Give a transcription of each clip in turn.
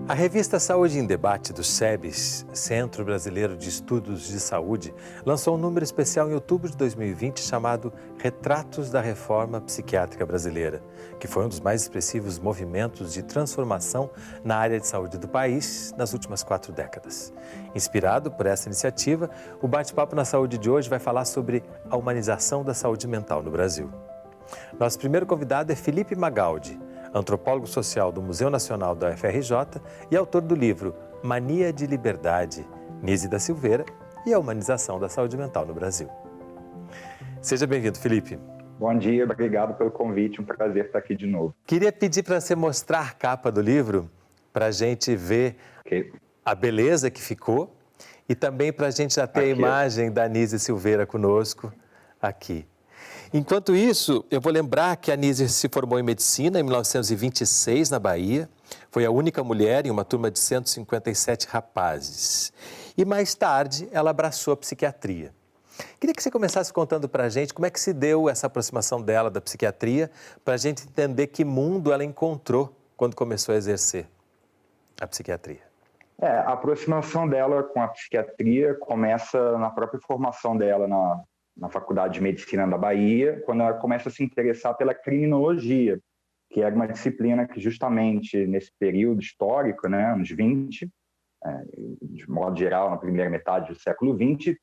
A revista Saúde em Debate do SEBS, Centro Brasileiro de Estudos de Saúde, lançou um número especial em outubro de 2020 chamado Retratos da Reforma Psiquiátrica Brasileira, que foi um dos mais expressivos movimentos de transformação na área de saúde do país nas últimas 4 décadas. Inspirado por essa iniciativa, o Bate-Papo na Saúde de hoje vai falar sobre a humanização da saúde mental no Brasil. Nosso primeiro convidado é Felipe Magaldi, antropólogo social do Museu Nacional da UFRJ e autor do livro Mania de Liberdade, Nise da Silveira e a humanização da saúde mental no Brasil. Seja bem-vindo, Felipe. Bom dia, obrigado pelo convite, um prazer estar aqui de novo. Queria pedir para você mostrar a capa do livro, para a gente ver a beleza que ficou e também para a gente já ter a imagem da Nise Silveira conosco aqui. Enquanto isso, eu vou lembrar que a Nise se formou em medicina em 1926 na Bahia. Foi a única mulher em uma turma de 157 rapazes. E mais tarde, ela abraçou a psiquiatria. Queria que você começasse contando para a gente como é que se deu essa aproximação dela da psiquiatria, para a gente entender que mundo ela encontrou quando começou a exercer a psiquiatria. A aproximação dela com a psiquiatria começa na própria formação dela na Faculdade de Medicina da Bahia, quando ela começa a se interessar pela criminologia, que era uma disciplina que justamente nesse período histórico, né, anos 20, de modo geral, na primeira metade do século 20,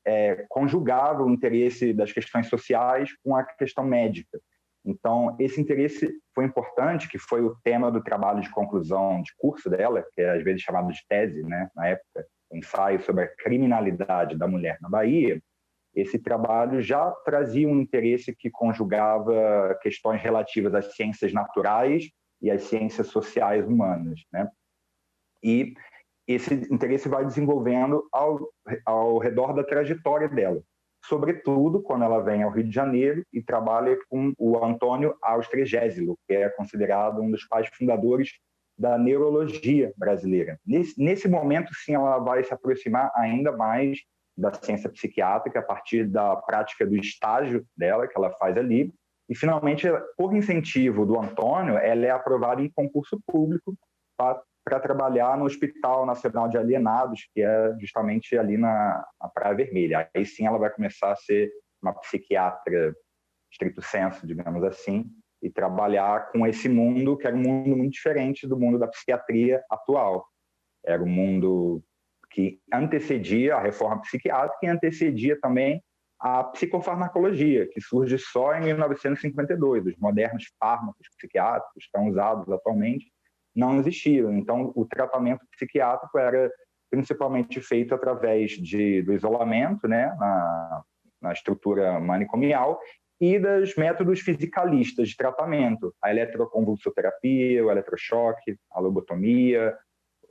conjugava o interesse das questões sociais com a questão médica. Então, esse interesse foi importante, que foi o tema do trabalho de conclusão de curso dela, que é às vezes chamado de tese, né, na época, ensaio sobre a criminalidade da mulher na Bahia. Esse trabalho já trazia um interesse que conjugava questões relativas às ciências naturais e às ciências sociais humanas, né? E esse interesse vai desenvolvendo ao redor da trajetória dela, sobretudo quando ela vem ao Rio de Janeiro e trabalha com o Antônio Austregésilo, que é considerado um dos pais fundadores da neurologia brasileira. Nesse momento, sim, ela vai se aproximar ainda mais da ciência psiquiátrica a partir da prática do estágio dela, que ela faz ali. E, finalmente, por incentivo do Antônio, ela é aprovada em concurso público para trabalhar no Hospital Nacional de Alienados, que é justamente ali na Praia Vermelha. Aí sim ela vai começar a ser uma psiquiatra stricto sensu, digamos assim, e trabalhar com esse mundo, que era um mundo muito diferente do mundo da psiquiatria atual. Era um mundo que antecedia a reforma psiquiátrica e antecedia também a psicofarmacologia, que surge só em 1952. Os modernos fármacos psiquiátricos que estão usados atualmente não existiam. Então, o tratamento psiquiátrico era principalmente feito através do isolamento, né, na estrutura manicomial, e dos métodos fisicalistas de tratamento, a eletroconvulsoterapia, o eletrochoque, a lobotomia,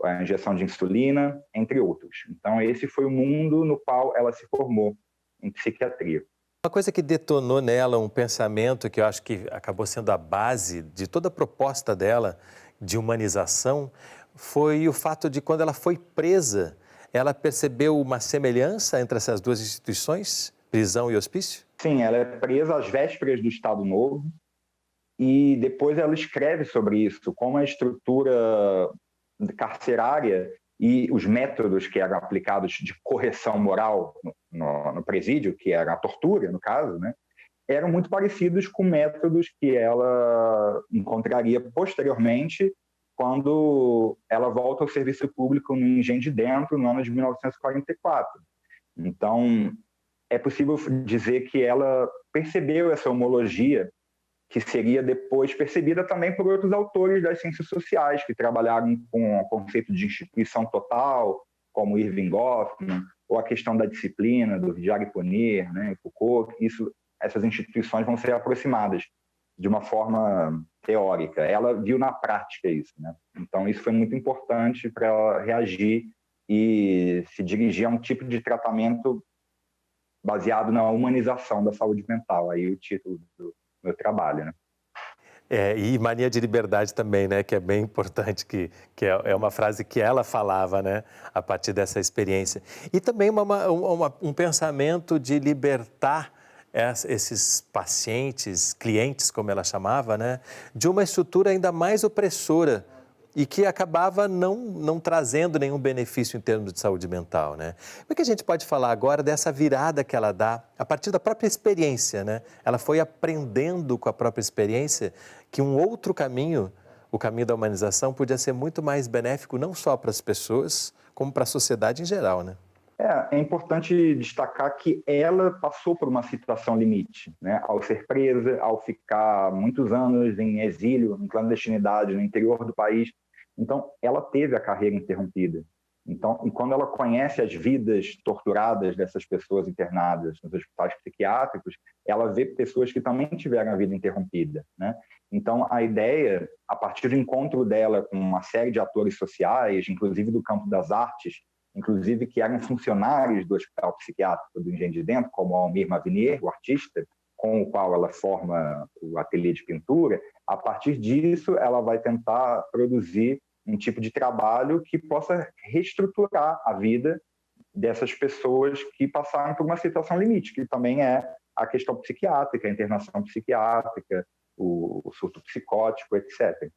a injeção de insulina, entre outros. Então, esse foi o mundo no qual ela se formou em psiquiatria. Uma coisa que detonou nela um pensamento que eu acho que acabou sendo a base de toda a proposta dela de humanização foi o fato de, quando ela foi presa, ela percebeu uma semelhança entre essas duas instituições, prisão e hospício? Sim, ela é presa às vésperas do Estado Novo e depois ela escreve sobre isso, como a estrutura carcerária e os métodos que eram aplicados de correção moral no presídio, que era a tortura, no caso, né, eram muito parecidos com métodos que ela encontraria posteriormente quando ela volta ao serviço público no Engenho de Dentro, no ano de 1944. Então, é possível dizer que ela percebeu essa homologia, que seria depois percebida também por outros autores das ciências sociais, que trabalharam com o conceito de instituição total, como Irving Goffman, ou a questão da disciplina, do Vidyagpurnir, né, Foucault. Essas instituições vão ser aproximadas de uma forma teórica. Ela viu na prática isso, né? Então, isso foi muito importante para ela reagir e se dirigir a um tipo de tratamento baseado na humanização da saúde mental. Aí o título do meu trabalho, né? E mania de liberdade também, né? Que é bem importante, que é uma frase que ela falava, né? A partir dessa experiência. E também um pensamento de libertar esses pacientes, clientes, como ela chamava, né? De uma estrutura ainda mais opressora e que acabava não trazendo nenhum benefício em termos de saúde mental, né? Como é que a gente pode falar agora dessa virada que ela dá a partir da própria experiência, né? Ela foi aprendendo com a própria experiência que um outro caminho, o caminho da humanização, podia ser muito mais benéfico não só para as pessoas, como para a sociedade em geral, né? É importante destacar que ela passou por uma situação limite, né? Ao ser presa, ao ficar muitos anos em exílio, em clandestinidade, no interior do país. Então, ela teve a carreira interrompida. Então, e quando ela conhece as vidas torturadas dessas pessoas internadas nos hospitais psiquiátricos, ela vê pessoas que também tiveram a vida interrompida, né? Então, a ideia, a partir do encontro dela com uma série de atores sociais, inclusive do campo das artes, inclusive que eram funcionários do Hospital Psiquiátrico do Engenho de Dentro, como Almir Mavinier, o artista, com o qual ela forma o ateliê de pintura, a partir disso ela vai tentar produzir um tipo de trabalho que possa reestruturar a vida dessas pessoas que passaram por uma situação limite, que também é a questão psiquiátrica, a internação psiquiátrica, o surto psicótico, etc.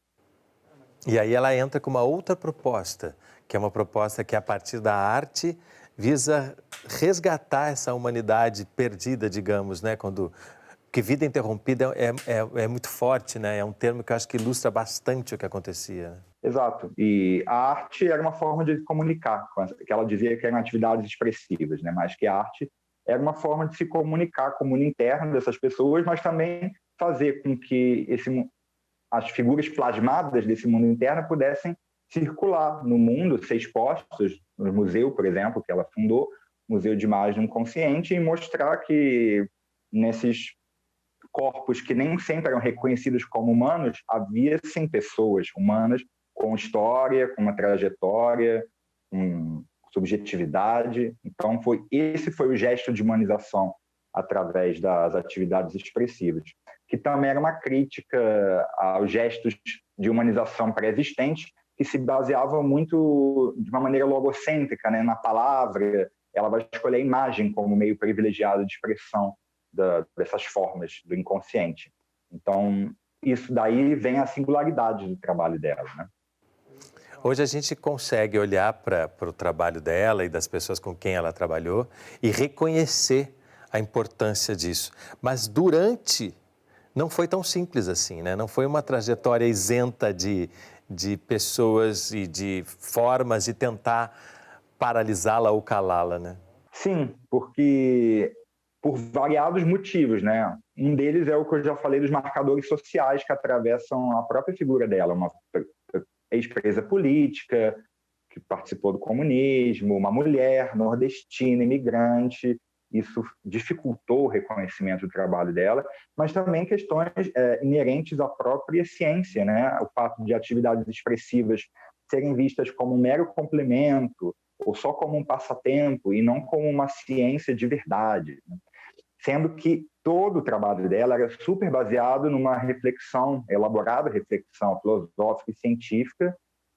E aí ela entra com uma outra proposta, que é uma proposta que, a partir da arte, visa resgatar essa humanidade perdida, digamos, né? Porque vida interrompida é muito forte, né? É um termo que eu acho que ilustra bastante o que acontecia. Exato. E a arte era uma forma de comunicar, que ela dizia que eram atividades expressivas, né? Mas que a arte era uma forma de se comunicar com o mundo interno dessas pessoas, mas também fazer com que as figuras plasmadas desse mundo interno pudessem circular no mundo, ser expostas no museu, por exemplo, que ela fundou, Museu de Imagem Inconsciente, e mostrar que nesses corpos que nem sempre eram reconhecidos como humanos, havia sim pessoas humanas com história, com uma trajetória, com subjetividade. Então, esse foi o gesto de humanização através das atividades expressivas, que também era uma crítica aos gestos de humanização pré-existentes, que se baseavam muito de uma maneira logocêntrica, né? Na palavra. Ela vai escolher a imagem como meio privilegiado de expressão dessas formas do inconsciente. Então, isso daí vem a singularidade do trabalho dela, né? Hoje a gente consegue olhar para o trabalho dela e das pessoas com quem ela trabalhou e reconhecer a importância disso. Mas durante, não foi tão simples assim, né? Não foi uma trajetória isenta de pessoas e de formas de tentar paralisá-la ou calá-la, né? Sim, porque por variados motivos, né? Um deles é o que eu já falei dos marcadores sociais que atravessam a própria figura dela, uma ex-presa política, que participou do comunismo, uma mulher nordestina, imigrante. Isso dificultou o reconhecimento do trabalho dela, mas também questões inerentes à própria ciência, né? O fato de atividades expressivas serem vistas como um mero complemento ou só como um passatempo e não como uma ciência de verdade, né? Sendo que todo o trabalho dela era super baseado numa reflexão, elaborada reflexão filosófica e científica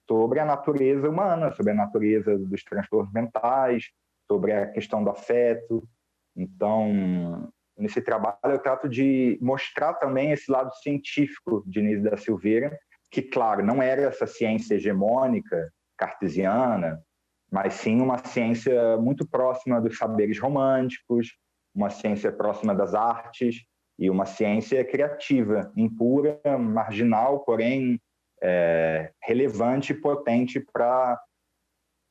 sobre a natureza humana, sobre a natureza dos transtornos mentais, sobre a questão do afeto. Então, nesse trabalho eu trato de mostrar também esse lado científico de Inês da Silveira, que, claro, não era essa ciência hegemônica, cartesiana, mas sim uma ciência muito próxima dos saberes românticos, uma ciência próxima das artes e uma ciência criativa, impura, marginal, porém relevante e potente para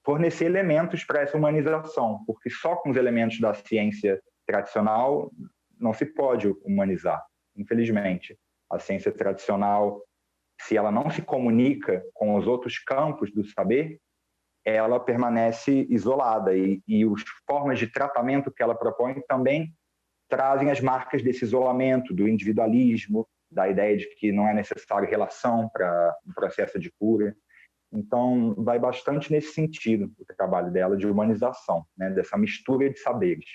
fornecer elementos para essa humanização, porque só com os elementos da ciência tradicional não se pode humanizar, infelizmente. A ciência tradicional, se ela não se comunica com os outros campos do saber, ela permanece isolada e as formas de tratamento que ela propõe também trazem as marcas desse isolamento, do individualismo, da ideia de que não é necessário relação para um processo de cura. Então, vai bastante nesse sentido o trabalho dela de humanização, né, dessa mistura de saberes.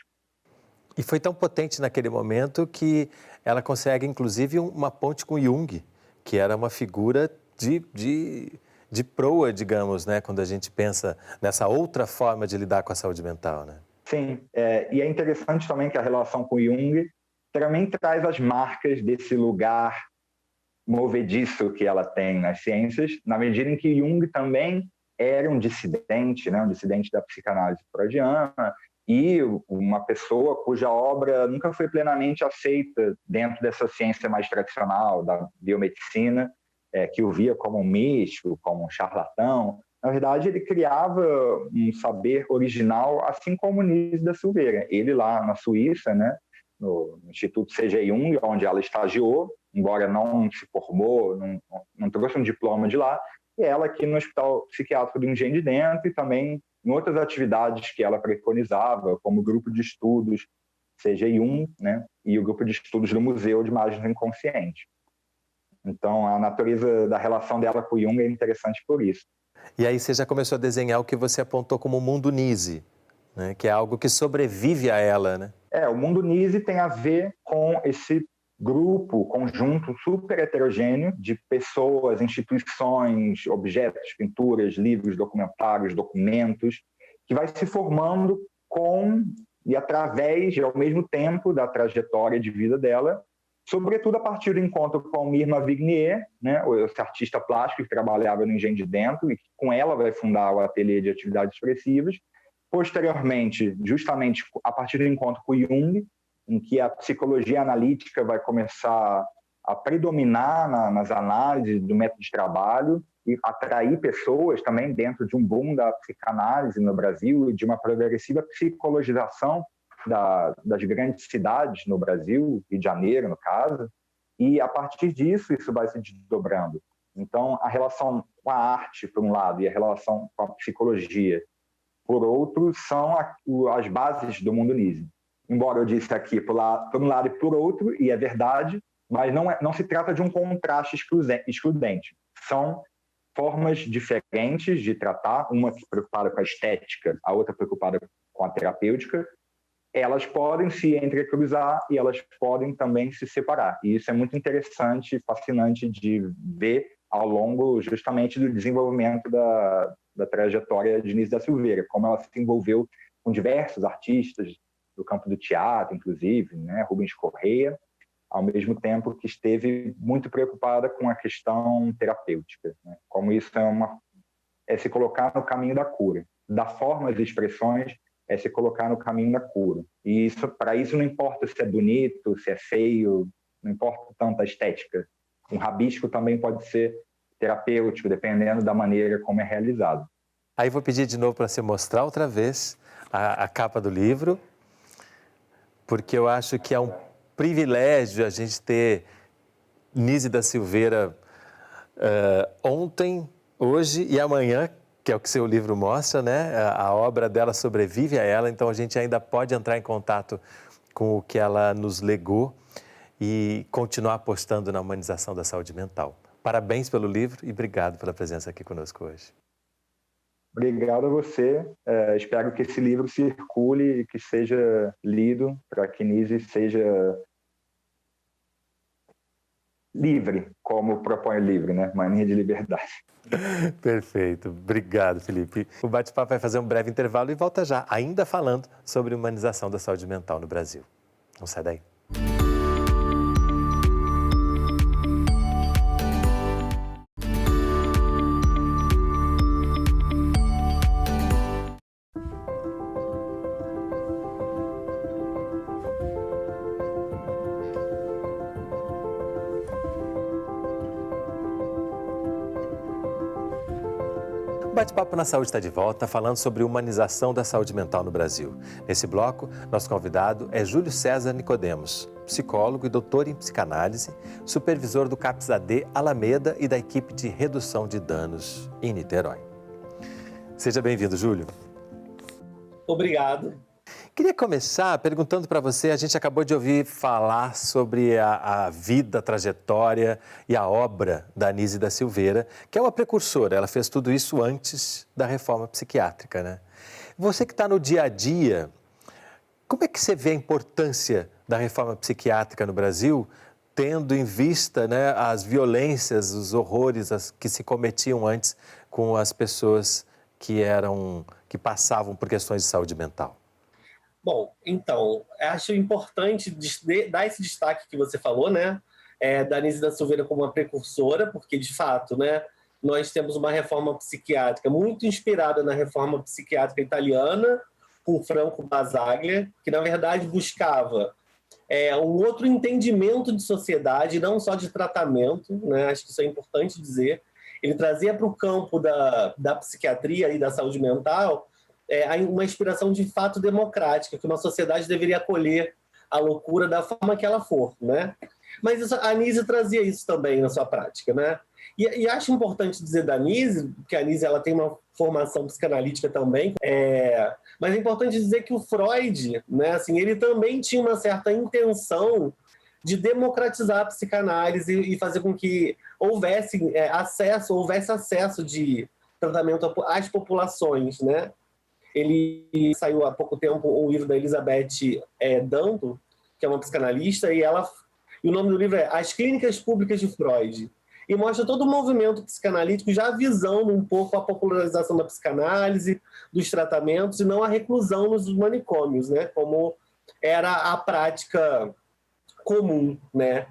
E foi tão potente naquele momento que ela consegue, inclusive, uma ponte com Jung, que era uma figura de proa, digamos, né, quando a gente pensa nessa outra forma de lidar com a saúde mental, né? Sim, e é interessante também que a relação com Jung também traz as marcas desse lugar movediço que ela tem nas ciências, na medida em que Jung também era um dissidente, né, um dissidente da psicanálise freudiana, e uma pessoa cuja obra nunca foi plenamente aceita dentro dessa ciência mais tradicional da biomedicina, que o via como um místico, como um charlatão. Na verdade, ele criava um saber original, assim como Nise da Silveira. Ele lá na Suíça, né, no Instituto C.G. Jung, onde ela estagiou, embora não se formou, não trouxe um diploma de lá, e ela aqui no Hospital Psiquiátrico do Engenho de Dentro e também em outras atividades que ela preconizava, como o grupo de estudos C.G. Jung, né, e o grupo de estudos do Museu de Imagens do Inconsciente. Então, a natureza da relação dela com Jung é interessante por isso. E aí você já começou a desenhar o que você apontou como o mundo Nise, né? Que é algo que sobrevive a ela, né? O mundo Nise tem a ver com esse grupo, conjunto super heterogêneo de pessoas, instituições, objetos, pinturas, livros, documentários, documentos, que vai se formando com e através, ao mesmo tempo, da trajetória de vida dela, sobretudo a partir do encontro com Irma Vignier, né, esse artista plástico que trabalhava no Engenho de Dentro, e com ela vai fundar o Ateliê de Atividades Expressivas. Posteriormente, justamente a partir do encontro com Jung, em que a psicologia analítica vai começar a predominar nas análises do método de trabalho e atrair pessoas também dentro de um boom da psicanálise no Brasil e de uma progressiva psicologização das grandes cidades no Brasil, Rio de Janeiro, no caso, e a partir disso isso vai se desdobrando. Então, a relação com a arte, por um lado, e a relação com a psicologia, por outro, são as bases do mundo Nise. Embora eu disse aqui por um lado e por outro, e é verdade, mas não se trata de um contraste excludente. São formas diferentes de tratar, uma preocupada com a estética, a outra preocupada com a terapêutica. Elas podem se entrecruzar e elas podem também se separar. E isso é muito interessante e fascinante de ver ao longo justamente do desenvolvimento da trajetória de Nise da Silveira, como ela se envolveu com diversos artistas do campo do teatro, inclusive, né, Rubens Correia, ao mesmo tempo que esteve muito preocupada com a questão terapêutica, né, como isso é se colocar no caminho da cura, da formas e expressões é se colocar no caminho da cura. E para isso não importa se é bonito, se é feio, não importa tanto a estética. Um rabisco também pode ser terapêutico, dependendo da maneira como é realizado. Aí vou pedir de novo para você mostrar outra vez a capa do livro, porque eu acho que é um privilégio a gente ter Nise da Silveira ontem, hoje e amanhã, que é o que seu livro mostra, né? A obra dela sobrevive a ela, então a gente ainda pode entrar em contato com o que ela nos legou e continuar apostando na humanização da saúde mental. Parabéns pelo livro e obrigado pela presença aqui conosco hoje. Obrigado a você. Espero que esse livro circule e que seja lido para que Nise seja livre, como propõe o livro, né? Mania de liberdade. Perfeito. Obrigado, Felipe. O bate-papo vai fazer um breve intervalo e volta já, ainda falando sobre humanização da saúde mental no Brasil. Não sai daí. O Bate-Papo na Saúde está de volta, falando sobre humanização da saúde mental no Brasil. Nesse bloco, nosso convidado é Júlio César Nicodemos, psicólogo e doutor em psicanálise, supervisor do CAPS-AD Alameda e da equipe de redução de danos em Niterói. Seja bem-vindo, Júlio. Obrigado. Queria começar perguntando para você, a gente acabou de ouvir falar sobre a vida, a trajetória e a obra da Nise da Silveira, que é uma precursora, ela fez tudo isso antes da reforma psiquiátrica, né? Você que está no dia a dia, como é que você vê a importância da reforma psiquiátrica no Brasil, tendo em vista, né, as violências, os horrores que se cometiam antes com as pessoas que passavam por questões de saúde mental? Bom, então, acho importante dar esse destaque que você falou, né? da Anísia da Silveira como uma precursora, porque, de fato, né, nós temos uma reforma psiquiátrica muito inspirada na reforma psiquiátrica italiana, com Franco Basaglia, que, na verdade, buscava um outro entendimento de sociedade, não só de tratamento, né? Acho que isso é importante dizer. Ele trazia para o campo da psiquiatria e da saúde mental uma inspiração de fato democrática, que uma sociedade deveria acolher a loucura da forma que ela for, né? Mas isso, a Anísia trazia isso também na sua prática, né? E acho importante dizer da Anísia, que a Anísia ela tem uma formação psicanalítica também, mas é importante dizer que o Freud, né, assim, ele também tinha uma certa intenção de democratizar a psicanálise e fazer com que houvesse acesso de tratamento às populações, né? Ele saiu há pouco tempo um livro da Elizabeth Danto, que é uma psicanalista, e o nome do livro é As Clínicas Públicas de Freud, e mostra todo o movimento psicanalítico já visando um pouco a popularização da psicanálise, dos tratamentos, e não a reclusão nos manicômios, né? Como era a prática comum, né?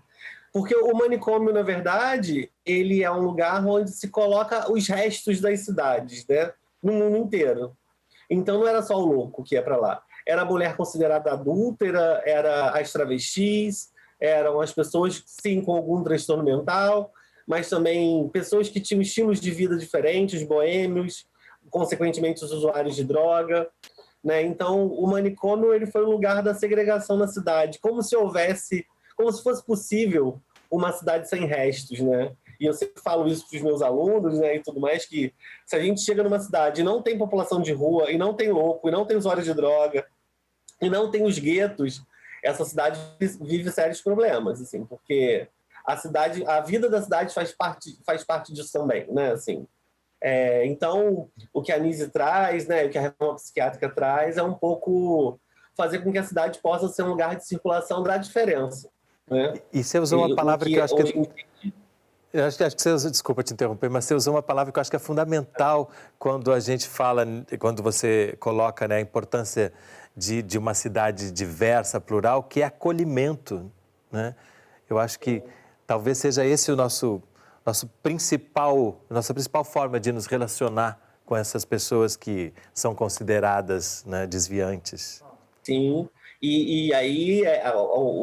Porque o manicômio, na verdade, ele é um lugar onde se coloca os restos das cidades, né? No mundo inteiro. Então não era só o louco que ia para lá. Era a mulher considerada adúltera, era as travestis, eram as pessoas, sim, com algum transtorno mental, mas também pessoas que tinham estilos de vida diferentes, boêmios, consequentemente os usuários de droga, né? Então o manicômio ele foi o lugar da segregação na cidade, como se fosse possível uma cidade sem restos, né? E eu sempre falo isso para os meus alunos, né, e tudo mais, que se a gente chega numa cidade e não tem população de rua, e não tem louco, e não tem usuário de droga, e não tem os guetos, essa cidade vive sérios problemas, assim, porque a vida da cidade faz parte disso também, né, assim. Então, o que a Anísia traz, né, o que a reforma psiquiátrica traz, é um pouco fazer com que a cidade possa ser um lugar de circulação da diferença, né? E você usou uma palavra que eu acho que... Eu acho que você usou, desculpa te interromper, mas você usou uma palavra que eu acho que é fundamental quando a gente fala, quando você coloca, né, a importância de uma cidade diversa, plural, que é acolhimento, né? Eu acho que talvez seja esse o nossa principal forma de nos relacionar com essas pessoas que são consideradas, né, desviantes. Sim, e aí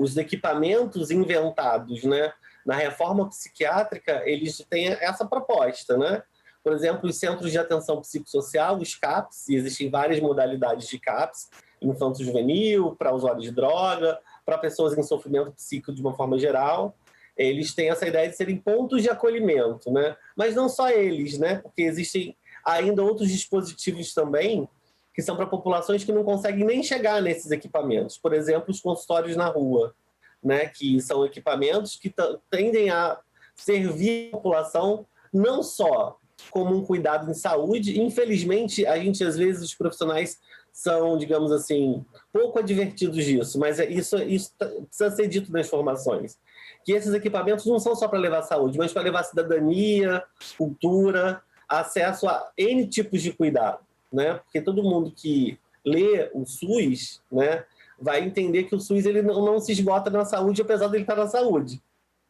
os equipamentos inventados, né, na reforma psiquiátrica, eles têm essa proposta, né? Por exemplo, os centros de atenção psicossocial, os CAPS, e existem várias modalidades de CAPS, infanto-juvenil, para usuários de droga, para pessoas em sofrimento psíquico de uma forma geral, eles têm essa ideia de serem pontos de acolhimento, né? Mas não só eles, né? Porque existem ainda outros dispositivos também que são para populações que não conseguem nem chegar nesses equipamentos. Por exemplo, os consultórios na rua, né, que são equipamentos que tendem a servir a população não só como um cuidado em saúde. Infelizmente, às vezes, os profissionais são, digamos assim, pouco advertidos disso, mas isso precisa ser dito nas formações. Que esses equipamentos não são só para levar saúde, mas para levar cidadania, cultura, acesso a N tipos de cuidado, né? Porque todo mundo que lê o SUS, né, vai entender que o SUS ele não se esgota na saúde, apesar de ele estar na saúde,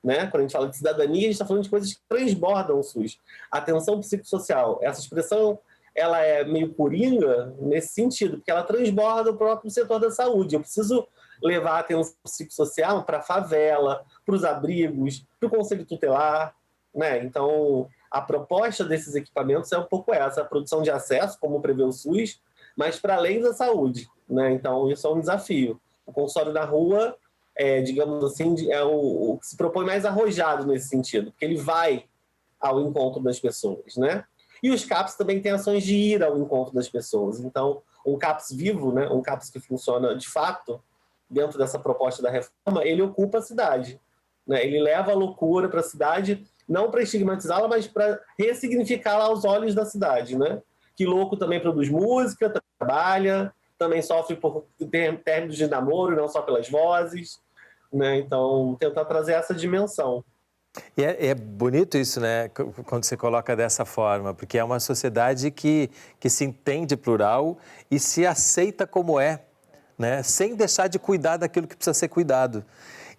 né? Quando a gente fala de cidadania, a gente está falando de coisas que transbordam o SUS. Atenção psicossocial, essa expressão ela é meio coringa nesse sentido, porque ela transborda o próprio setor da saúde. Eu preciso levar a atenção psicossocial para a favela, para os abrigos, para o conselho tutelar, né? Então, a proposta desses equipamentos é um pouco essa, a produção de acesso, como prevê o SUS, mas para além da saúde, né? Então, isso é um desafio. O consultório na rua, digamos assim, é o que se propõe mais arrojado nesse sentido, porque ele vai ao encontro das pessoas, né? E os CAPS também têm ações de ir ao encontro das pessoas. Então, um CAPS vivo, né? Um CAPS que funciona de fato dentro dessa proposta da reforma, ele ocupa a cidade, né? Ele leva a loucura para a cidade, não para estigmatizá-la, mas para ressignificá-la aos olhos da cidade, né? Que louco também produz música, trabalha, também sofre por términos de namoro, não só pelas vozes, né? Então, tentar trazer essa dimensão. E é bonito isso, né, quando você coloca dessa forma, porque é uma sociedade que se entende plural e se aceita como é, né, sem deixar de cuidar daquilo que precisa ser cuidado.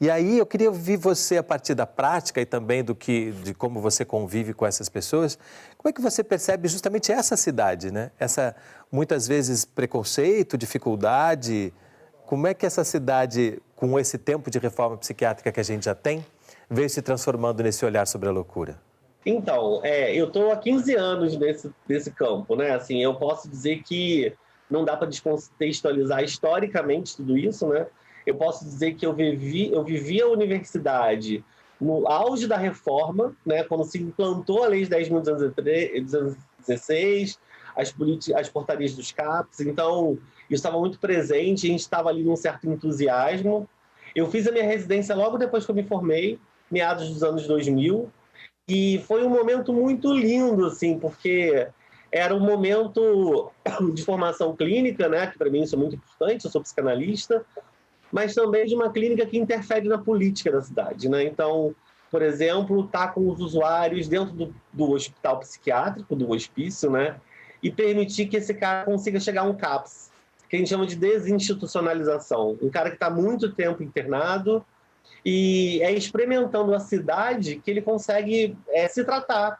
E aí eu queria ouvir você a partir da prática e também de como você convive com essas pessoas. Como é que você percebe justamente essa cidade, né? Essa, muitas vezes, preconceito, dificuldade. Como é que essa cidade, com esse tempo de reforma psiquiátrica que a gente já tem, veio se transformando nesse olhar sobre a loucura? Então, eu estou há 15 anos nesse campo, né? Assim, eu posso dizer que não dá para descontextualizar historicamente tudo isso, né? Eu posso dizer que eu vivi a universidade no auge da reforma, né? Quando se implantou a Lei de 10.216, as portarias dos CAPs. Então, eu estava muito presente, a gente estava ali num certo entusiasmo. Eu fiz a minha residência logo depois que eu me formei, meados dos anos 2000, e foi um momento muito lindo, assim, porque era um momento de formação clínica, né? Que para mim isso é muito importante, eu sou psicanalista, mas também de uma clínica que interfere na política da cidade, né? Então, por exemplo, tá com os usuários dentro do hospital psiquiátrico, do hospício, né? E permitir que esse cara consiga chegar a um CAPS, que a gente chama de desinstitucionalização. Um cara que está muito tempo internado e é experimentando a cidade que ele consegue se tratar,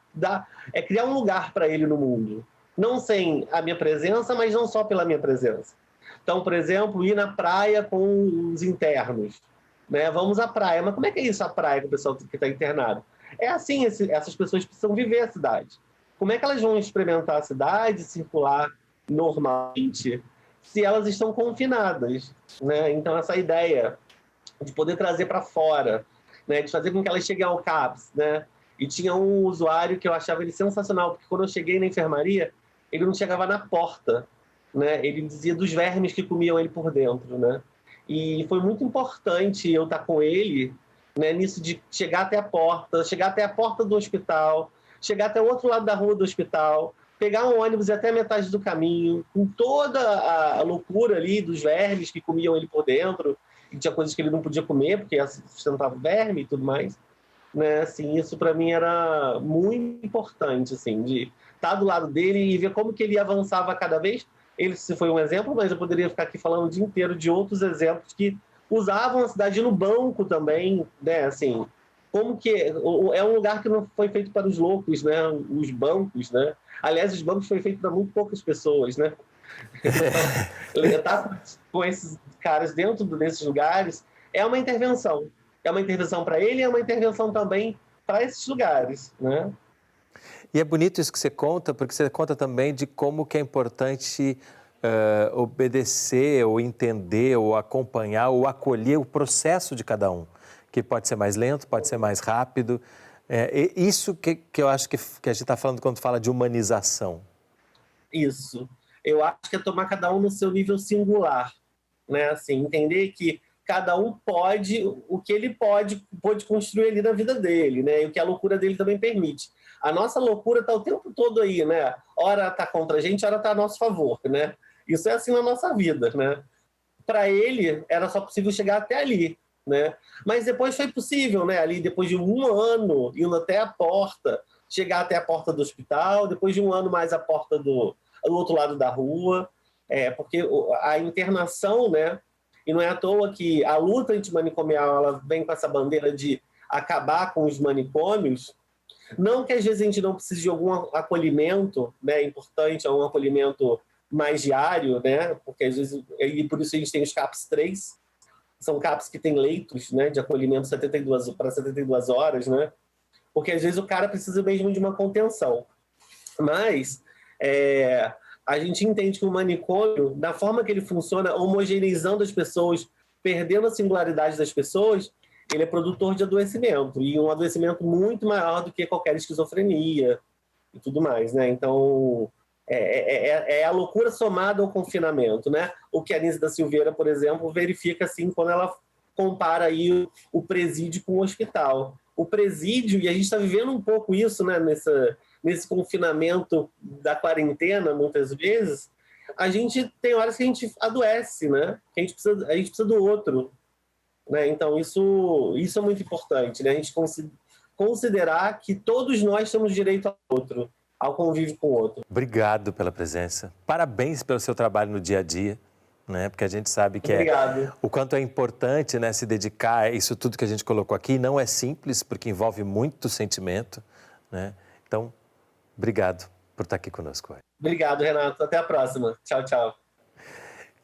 criar um lugar para ele no mundo. Não sem a minha presença, mas não só pela minha presença. Então, por exemplo, ir na praia com os internos. Né? Vamos à praia. Mas como é que é isso, a praia, com o pessoal que está internado? É assim, essas pessoas precisam viver a cidade. Como é que elas vão experimentar a cidade, circular normalmente, se elas estão confinadas? Né? Então, essa ideia de poder trazer para fora, né? De fazer com que elas cheguem ao CAPS. Né? E tinha um usuário que eu achava ele sensacional, porque quando eu cheguei na enfermaria, ele não chegava na porta. Né? Ele dizia dos vermes que comiam ele por dentro, né? E foi muito importante eu estar com ele, né, nisso de chegar até a porta do hospital, chegar até o outro lado da rua do hospital, pegar um ônibus e até a metade do caminho, com toda a loucura ali dos vermes que comiam ele por dentro, e tinha coisas que ele não podia comer, porque sustentava verme e tudo mais. Né? Assim, isso para mim era muito importante, assim, de estar do lado dele e ver como que ele avançava cada vez. Ele se foi um exemplo, mas eu poderia ficar aqui falando o dia inteiro de outros exemplos que usavam a cidade no banco também, né? Assim, como que é um lugar que não foi feito para os loucos, né? Os bancos, né? Aliás, os bancos foi feito para muito poucas pessoas, né? Então, estar com esses caras dentro desses lugares é uma intervenção. É uma intervenção para ele e é uma intervenção também para esses lugares, né? E é bonito isso que você conta, porque você conta também de como que é importante obedecer, ou entender, ou acompanhar, ou acolher o processo de cada um, que pode ser mais lento, pode ser mais rápido. Isso que eu acho que a gente está falando quando fala de humanização. Isso. Eu acho que é tomar cada um no seu nível singular, né? Assim, entender que cada um pode o que ele pode construir ali na vida dele, né? E o que a loucura dele também permite. A nossa loucura está o tempo todo aí, né? Ora está contra a gente, ora está a nosso favor, né? Isso é assim na nossa vida, né? Para ele, era só possível chegar até ali, né? Mas depois foi possível, né? Ali, depois de um ano, indo até a porta, chegar até a porta do hospital, depois de um ano mais a porta do outro lado da rua, porque a internação, né? E não é à toa que a luta antimanicomial ela vem com essa bandeira de acabar com os manicômios. Não que às vezes a gente não precise de algum acolhimento, né, importante, um acolhimento mais diário, né, porque às vezes, e por isso a gente tem os CAPS 3, são CAPS que têm leitos, né, de acolhimento para 72 horas, né, porque às vezes o cara precisa mesmo de uma contenção. Mas a gente entende que o manicômio, da forma que ele funciona, homogeneizando as pessoas, perdendo a singularidade das pessoas, ele é produtor de adoecimento, e um adoecimento muito maior do que qualquer esquizofrenia e tudo mais, né? Então, é a loucura somada ao confinamento, né? O que a Anísia da Silveira, por exemplo, verifica assim quando ela compara aí o presídio com o hospital. O presídio, e a gente está vivendo um pouco isso, né? Nesse confinamento da quarentena, muitas vezes, a gente tem horas que a gente adoece, né? A gente precisa do outro. Né? Então, isso é muito importante, né? A gente considerar que todos nós temos direito ao outro, ao convívio com o outro. Obrigado pela presença. Parabéns pelo seu trabalho no dia a dia. né? Porque a gente sabe que Obrigado. o quanto é importante, né, se dedicar a isso tudo que a gente colocou aqui. Não é simples, porque envolve muito sentimento, né? Então, obrigado por estar aqui conosco hoje. Obrigado, Renato. Até a próxima. Tchau, tchau.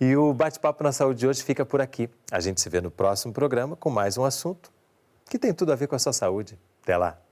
E o Bate-Papo na Saúde de hoje fica por aqui. A gente se vê no próximo programa com mais um assunto que tem tudo a ver com a sua saúde. Até lá!